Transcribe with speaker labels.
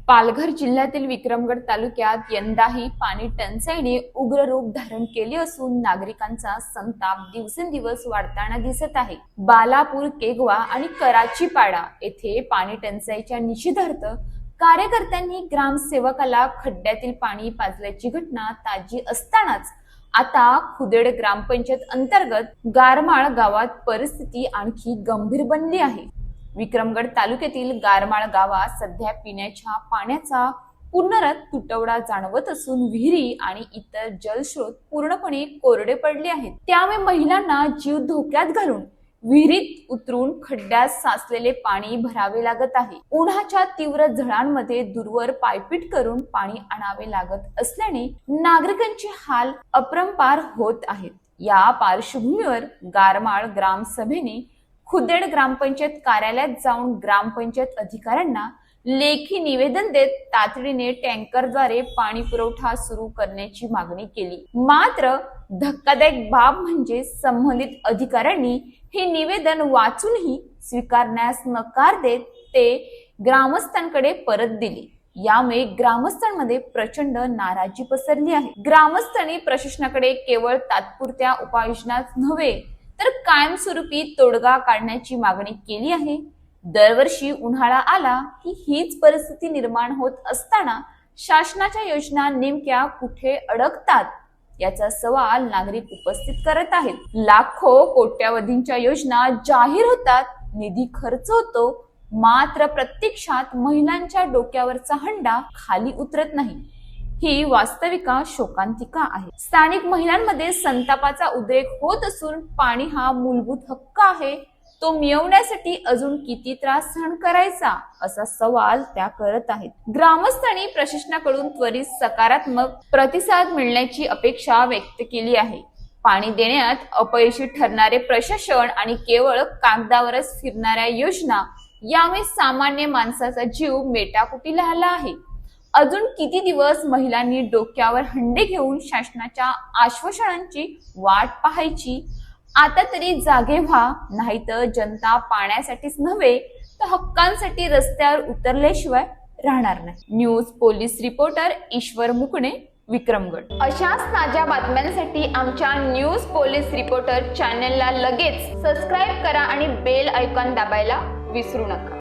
Speaker 1: पालघर जिल्ह्यातील विक्रमगड तालुक्यात यंदाही पाणी टंचाईने उग्र रूप धारण केले असून नागरिकांचा संताप दिवसेंदिवस वाढताना दिसत आहे। बालापूर, केगवा आणि कराचीपाडा येथे पाणी टंचाईच्या निषेधार्थ कार्यकर्त्यांनी ग्रामसेवकाला खड्ड्यातील पाणी पाजल्याची घटना ताजी असतानाच आता खुदेड ग्रामपंचायत अंतर्गत गारमाळ गावात परिस्थिती आणखी गंभीर बनली आहे। विक्रमगड तालुक्यातील गारमाळ गावात सध्या पिण्याच्या पाण्याचा पूर्णतः तुटवडा जाणवत असून विहिरी आणि इतर जलस्रोत पूर्णपणे कोरडे पडले आहेत। त्यामुळे महिलांना जीव धोक्यात घालून विहिरीत उतरून खड्ड्यात साचलेले पाणी भरावे लागत आहे। उन्हाच्या तीव्र झळांमध्ये दूरवर पायपीट करून पाणी आणावे लागत असल्याने नागरिकांचे हाल अपरंपार होत आहेत। या पार्श्वभूमीवर गारमाळ ग्रामसभेने खुदेड ग्रामपंचायत कार्यालयात जाऊन ग्रामपंचायत अधिकाऱ्यांना लेखी निवेदन देत तातडीने टँकरद्वारे पाणी पुरवठा सुरू करण्याची मागणी केली। मात्र धक्कादायक बाब म्हणजे संबंधित अधिकाऱ्यांनी हे निवेदन वाचूनही स्वीकारण्यास नकार देत ते ग्रामस्थांकडे परत दिले। यामुळे ग्रामस्थांमध्ये प्रचंड नाराजी पसरली आहे। ग्रामस्थांनी प्रशासनाकडे केवळ तात्पुरत्या उपाययोजनाच नव्हे तर कायमस्वरूपी तोडगा काढण्याची मागणी केली आहे। दरवर्षी उन्हाळा आला की हीच परिस्थिती निर्माण होत असताना शासनाच्या योजना नेमक्या कुठे अडकतात याचा सवाल नागरिक उपस्थित करत आहेत। लाखो कोट्यावधींच्या योजना जाहीर होतात, निधी खर्च होतो, मात्र प्रत्यक्षात महिलांच्या डोक्यावरचा हंडा खाली उतरत नाही। ही वास्तविका शोकांतिका आहे। स्थानिक महिलांमध्ये संतापाचा उद्रेक होत असून पाणी हा मूलभूत हक्क आहे, तो मिळवण्यासाठी अजून किती त्रास सहन करायचा असा सवाल त्या करत आहेत। ग्रामस्थांनी प्रशासनाकडून त्वरित सकारात्मक प्रतिसाद मिळण्याची अपेक्षा व्यक्त केली आहे। पाणी देण्यात अपयशी ठरणारे प्रशासन आणि केवळ कागदावरच फिरणाऱ्या योजना यामुळे सामान्य माणसाचा जीव मेटाकुटीला आला आहे। अजून किती दिवस महिलांनी डोक्यावर हंडे घेऊन शासनाच्या आश्वासनांची वाट पाहायची? आता तरी जागे व्हा, नाहीतर जनता पाण्यासाठीच नव्हे तर हक्कांसाठी रस्त्यावर उतरल्याशिवाय राहणार नाही। न्यूज पोलीस रिपोर्टर ईश्वर मुकणे, विक्रमगड। अशाच ताज्या बातम्यांसाठी आमच्या न्यूज पोलीस रिपोर्टर चॅनलला लगेच सबस्क्राईब करा आणि बेल आयकॉन दाबायला विसरू नका।